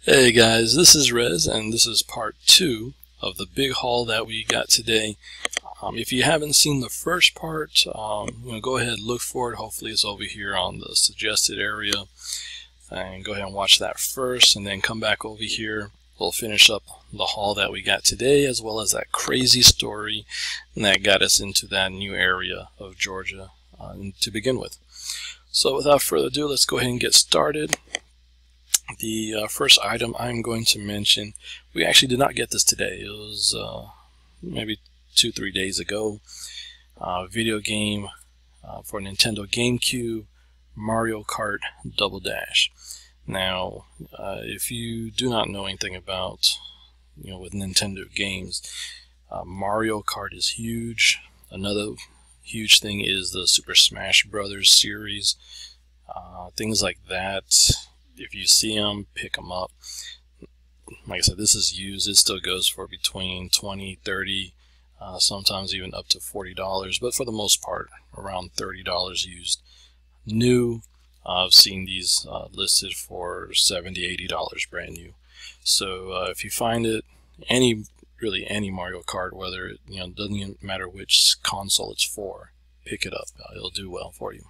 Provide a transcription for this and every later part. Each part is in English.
Hey guys, this is Rez, and this is part 2 of the big haul that we got today. If you haven't seen the first part, go ahead and look for it. Hopefully it's over here on the suggested area. And go ahead and watch that first, and then come back over here. We'll finish up the haul that we got today, as well as that crazy story that got us into that new area of Georgia to begin with. So without further ado, let's go ahead and get started. The first item I'm going to mention, we actually did not get this today. It was maybe 2-3 days ago. Video game for Nintendo GameCube, Mario Kart Double Dash. Now, if you do not know anything about, with Nintendo games, Mario Kart is huge. Another huge thing is the Super Smash Brothers series. Things like that. If you see them, pick them up. Like I said, this is used. It still goes for between $20, $30, sometimes even up to $40, but for the most part, around $30 used. New, I've seen these listed for $70, $80 brand new. So if you find it, really any Mario Kart, whether it doesn't matter which console it's for, pick it up. It'll do well for you.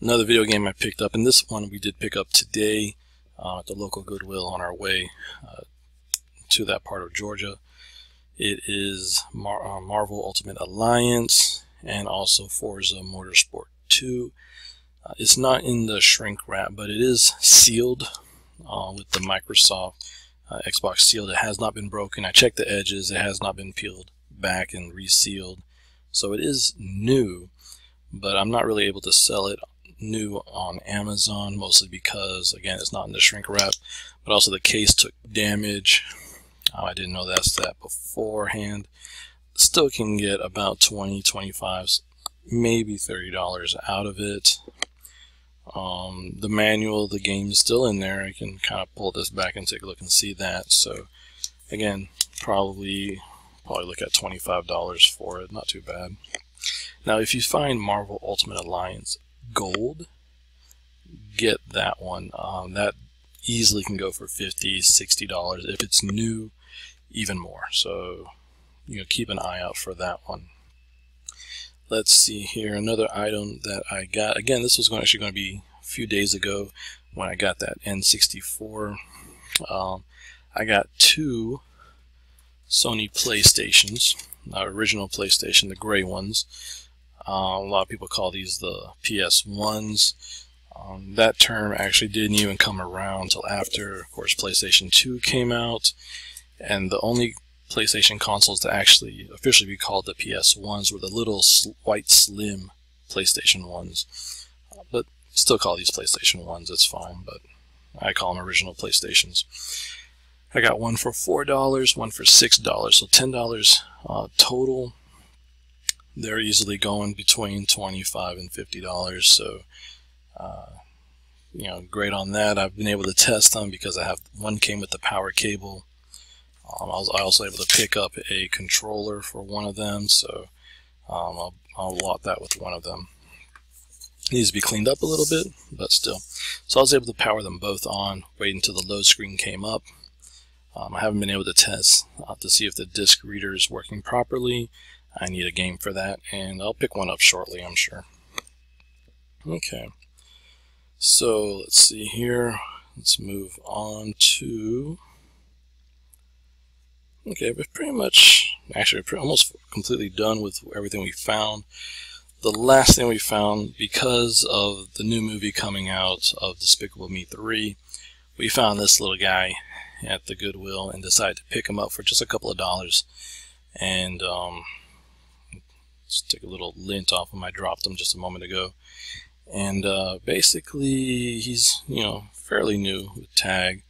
Another video game I picked up, and this one we did pick up today at the local Goodwill on our way to that part of Georgia. It is Marvel Ultimate Alliance and also Forza Motorsport 2. It's not in the shrink wrap, but it is sealed with the Microsoft Xbox seal. It has not been broken. I checked the edges. It has not been peeled back and resealed. So it is new, but I'm not really able to sell it new on Amazon, mostly because, again, it's not in the shrink wrap, but also the case took damage. I didn't know that beforehand. Still can get about $20, $25, maybe $30 out of it. The manual of the game is still in there. I can kind of pull this back and take a look and see that. So again, probably look at $25 for it. Not too bad. Now, if you find Marvel Ultimate Alliance Gold, get that one. That easily can go for $50, $60. If it's new, even more. So keep an eye out for that one. Let's see here, another item that I got. Again, this was actually going to be a few days ago when I got that N64. I got 2 Sony PlayStations, original PlayStation, the gray ones. A lot of people call these the PS1s. That term actually didn't even come around until after, of course, PlayStation 2 came out. And the only PlayStation consoles to actually officially be called the PS1s were the little white slim PlayStation 1s. But still call these PlayStation 1s, it's fine, but I call them original PlayStations. I got one for $4, one for $6, so $10 total. They're easily going between $25 and $50, so great on that. I've been able to test them because I have one came with the power cable. I was also able to pick up a controller for one of them, so I'll lot that with one of them. It needs to be cleaned up a little bit, but still. So I was able to power them both on, wait until the load screen came up. I haven't been able to test to see if the disc reader is working properly. I need a game for that, and I'll pick one up shortly, I'm sure. Okay, so let's see here. Let's move on to... Okay, we're pretty much, actually, we're almost completely done with everything we found. The last thing we found, because of the new movie coming out of Despicable Me 3, we found this little guy at the Goodwill and decided to pick him up for just a couple of dollars. And let's take a little lint off him. I dropped him just a moment ago. And basically, he's, fairly new with tag.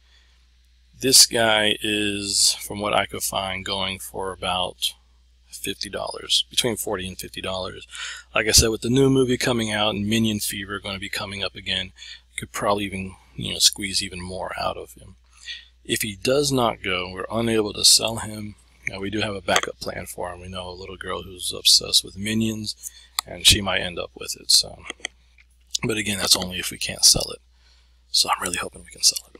This guy is, from what I could find, going for about $50, between $40 and $50. Like I said, with the new movie coming out and Minion Fever going to be coming up again, could probably even, squeeze even more out of him. If he does not go, we're unable to sell him. We do have a backup plan for him. We know a little girl who's obsessed with Minions, and she might end up with it. So, but again, that's only if we can't sell it. So I'm really hoping we can sell it.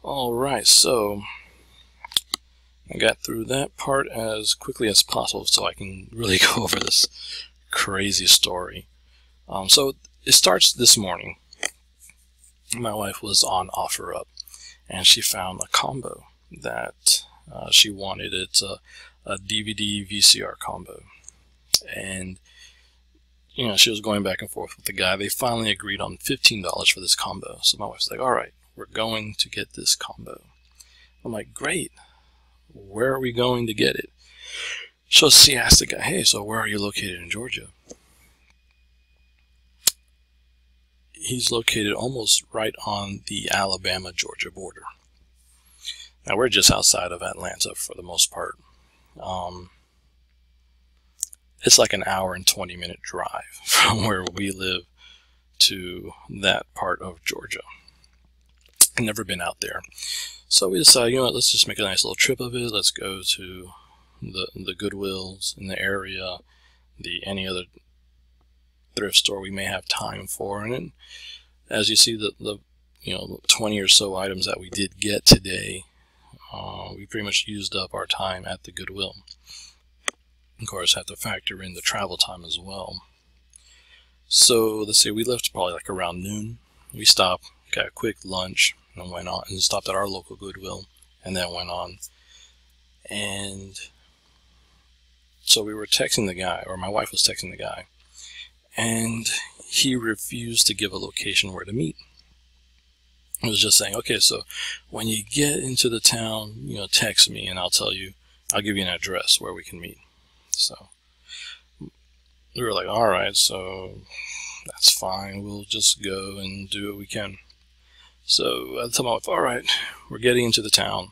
Alright, so I got through that part as quickly as possible so I can really go over this crazy story. So it starts this morning. My wife was on OfferUp and she found a combo that she wanted. It's a DVD VCR combo, and she was going back and forth with the guy. They finally agreed on $15 for this combo. So my wife's like, all right, we're going to get this combo. I'm like, great. Where are we going to get it? So she asked the guy, hey, so where are you located in Georgia? He's located almost right on the Alabama-Georgia border. Now, we're just outside of Atlanta for the most part. It's like an hour and 20-minute drive from where we live to that part of Georgia. I've never been out there. So we decided, let's just make a nice little trip of it. Let's go to the Goodwills in the area, any other thrift store we may have time for. And then, as you see, the 20 or so items that we did get today, we pretty much used up our time at the Goodwill. Of course, have to factor in the travel time as well. So let's see, we left probably like around noon. We stopped, got a quick lunch, and went on, and stopped at our local Goodwill, and then went on. And so we were texting the guy, or my wife was texting the guy, and he refused to give a location where to meet. He was just saying, okay, so when you get into the town, text me and I'll give you an address where we can meet. So we were like, all right, so that's fine. We'll just go and do what we can. So I told my wife, all right, we're getting into the town.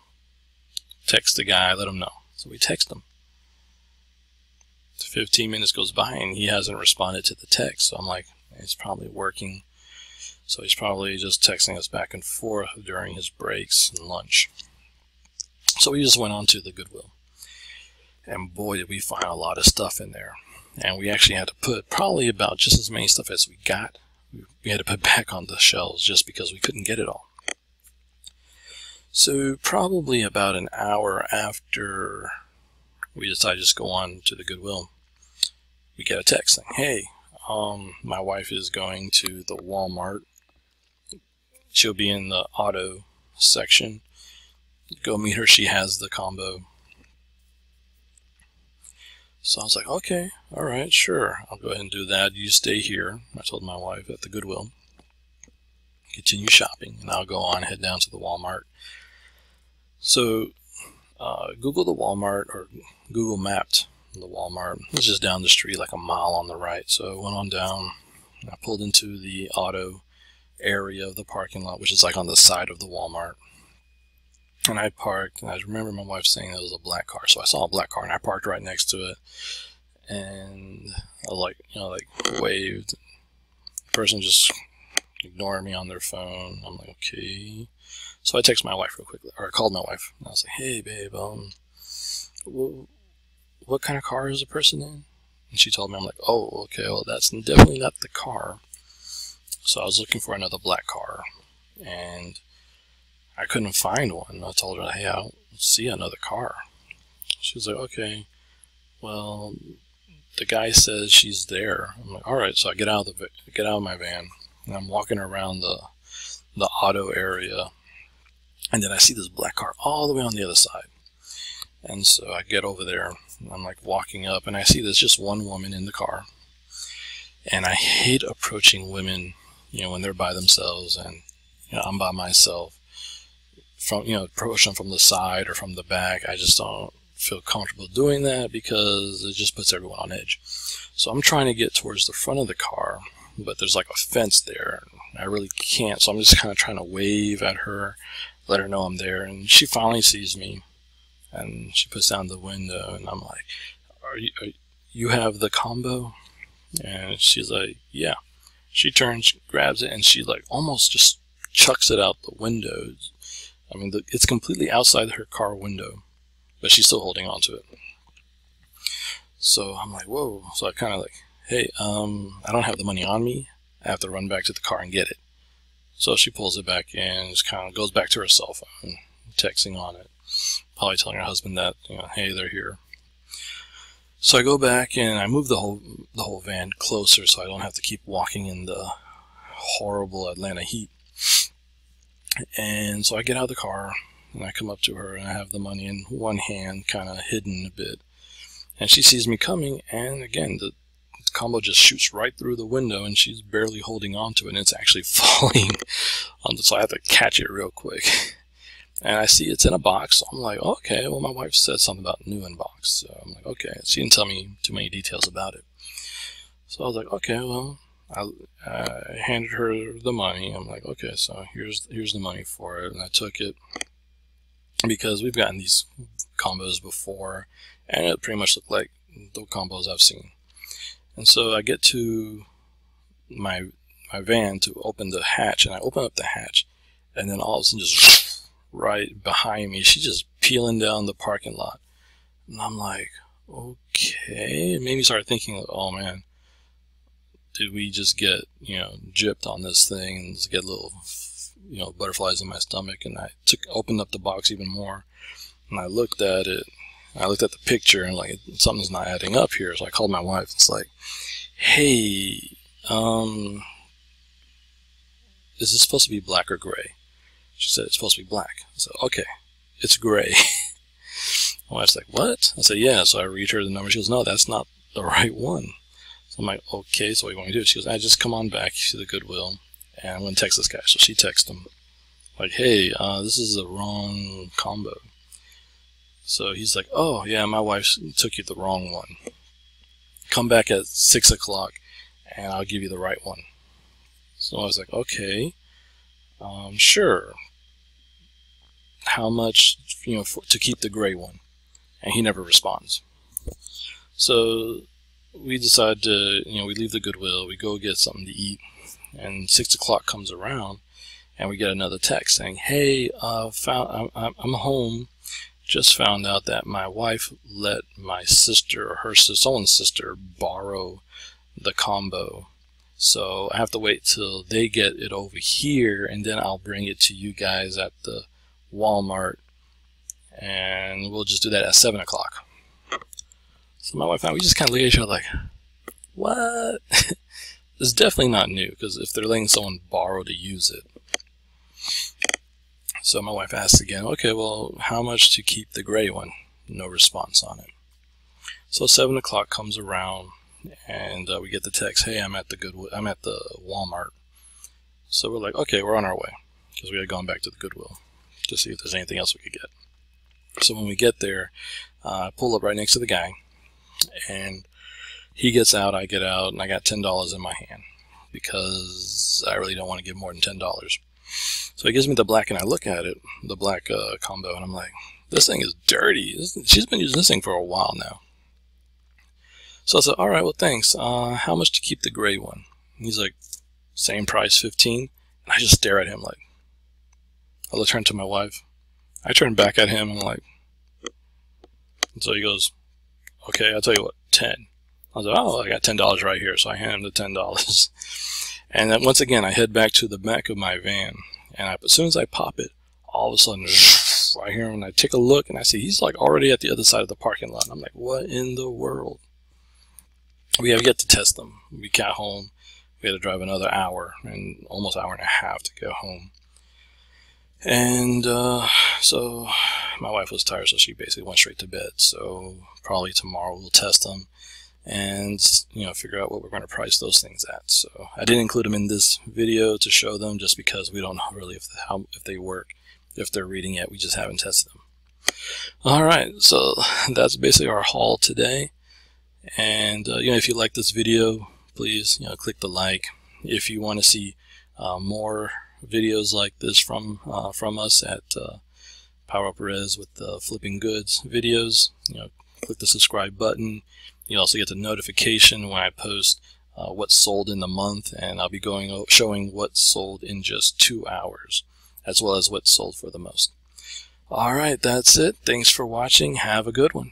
Text the guy, let him know. So we text him. 15 minutes goes by and he hasn't responded to the text. So I'm like, he's probably working. So he's probably just texting us back and forth during his breaks and lunch. So we just went on to the Goodwill. And boy, did we find a lot of stuff in there. And we actually had to put probably about just as many stuff as we got. We had to put back on the shelves just because we couldn't get it all. So probably about an hour after we decided to just go on to the Goodwill, we get a text saying, hey, my wife is going to the Walmart. She'll be in the auto section. Go meet her. She has the combo. So I was like, okay, all right, sure. I'll go ahead and do that. You stay here. I told my wife at the Goodwill. Continue shopping, and I'll go on, head down to the Walmart. So Google the Walmart, or Google mapped the Walmart. It's just down the street, like a mile on the right. So I went on down, and I pulled into the auto area of the parking lot, which is like on the side of the Walmart. And I parked, and I remember my wife saying it was a black car. So I saw a black car, and I parked right next to it. And I waved. The person just ignored me on their phone. I'm like, okay. So I texted my wife real quickly, or I called my wife. And I was like, hey, babe, what kind of car is the person in? And she told me. I'm like, oh, okay, well, that's definitely not the car. So I was looking for another black car, and I couldn't find one. I told her, hey, I don't see another car. She was like, okay, well, the guy says she's there. I'm like, all right. So I get out of my van, and I'm walking around the auto area, and then I see this black car all the way on the other side. And so I get over there, and I'm like walking up, and I see there's just one woman in the car. And I hate approaching women, when they're by themselves, and I'm by myself. Approach them from the side or from the back. I just don't feel comfortable doing that because it just puts everyone on edge. So I'm trying to get towards the front of the car, but there's like a fence there. I really can't, so I'm just kind of trying to wave at her, let her know I'm there, and she finally sees me, and she puts down the window, and I'm like, you have the combo? And she's like, yeah. She turns, grabs it, and she like almost just chucks it out the window. I mean, it's completely outside her car window, but she's still holding on to it. So I'm like, whoa. So I kind of like, hey, I don't have the money on me. I have to run back to the car and get it. So she pulls it back in and just kind of goes back to her cell phone, texting on it, probably telling her husband that, hey, they're here. So I go back and I move the whole van closer so I don't have to keep walking in the horrible Atlanta heat. And so I get out of the car and I come up to her and I have the money in one hand, kind of hidden a bit. And she sees me coming, and again, the combo just shoots right through the window and she's barely holding on to it, and it's actually falling so I have to catch it real quick. And I see it's in a box, so I'm like, okay, well, my wife said something about new in box, so I'm like, okay. She didn't tell me too many details about it. So I was like, okay, well, I handed her the money. I'm like, okay, so here's the money for it, and I took it because we've gotten these combos before, and it pretty much looked like the combos I've seen. And so I get to my van to open the hatch, and I open up the hatch, and then all of a sudden, just right behind me, she's just peeling down the parking lot. And I'm like, okay. It made me start thinking, oh man, did we just get, gypped on this thing and just get little, butterflies in my stomach? And I opened up the box even more, and I looked at it. I looked at the picture and like, something's not adding up here. So I called my wife. It's like, hey, is this supposed to be black or gray? She said it's supposed to be black. I said, okay, it's gray. My wife's like, what? I said, yeah. So I read her the number. She goes, no, that's not the right one. So I'm like, okay, so what do you want me to do? She goes, just come on back to the Goodwill, and I'm going to text this guy. So she texts him, like, hey, this is the wrong combo. So he's like, oh, yeah, my wife took you the wrong one. Come back at 6 o'clock, and I'll give you the right one. So I was like, okay, sure. How much, to keep the gray one? And he never responds. So we decide to, we leave the Goodwill, we go get something to eat, and 6 o'clock comes around, and we get another text saying, hey, I'm home. Just found out that my wife let my sister or her sister, someone's sister, borrow the combo. So I have to wait till they get it over here, and then I'll bring it to you guys at the Walmart, and we'll just do that at 7 o'clock. So my wife and I, we just kind of look at each other like, what? It's definitely not new, because if they're letting someone borrow to use it. So my wife asks again, okay, well, how much to keep the gray one? No response on it. So 7 o'clock comes around, and we get the text, hey, I'm at the Walmart. So we're like, okay, we're on our way, because we had gone back to the Goodwill to see if there's anything else we could get. So when we get there, I pull up right next to the guy, and he gets out, I get out, and I got $10 in my hand, because I really don't want to give more than $10. So he gives me the black, and I look at it, the black combo, and I'm like, this thing is dirty. She's been using this thing for a while now. So I said, all right, well, thanks. How much to keep the gray one? And he's like, same price, 15. And I just stare at him like, I'll turn to my wife. I turn back at him, and I'm like, and so he goes, okay, I'll tell you what, 10. I was like, oh, I got $10 right here. So I hand him the $10. And then once again, I head back to the back of my van. And as soon as I pop it, all of a sudden, I hear him, and I take a look, and I see he's like already at the other side of the parking lot. And I'm like, what in the world? We have yet to test them. We got home. We had to drive another hour, and almost an hour and a half to get home. And so my wife was tired, so she basically went straight to bed. So probably tomorrow we'll test them and figure out what we're going to price those things at. So I didn't include them in this video to show them, just because we don't know really if they work, if they're reading yet. We just haven't tested them. All right, so that's basically our haul today. And if you like this video, please click the like. If you want to see more videos like this from us at Power Up Rez with the Flipping Goods videos, click the subscribe button. You also get the notification when I post what's sold in the month, and I'll be showing what's sold in just 2 hours, as well as what's sold for the most. All right, that's it. Thanks for watching. Have a good one.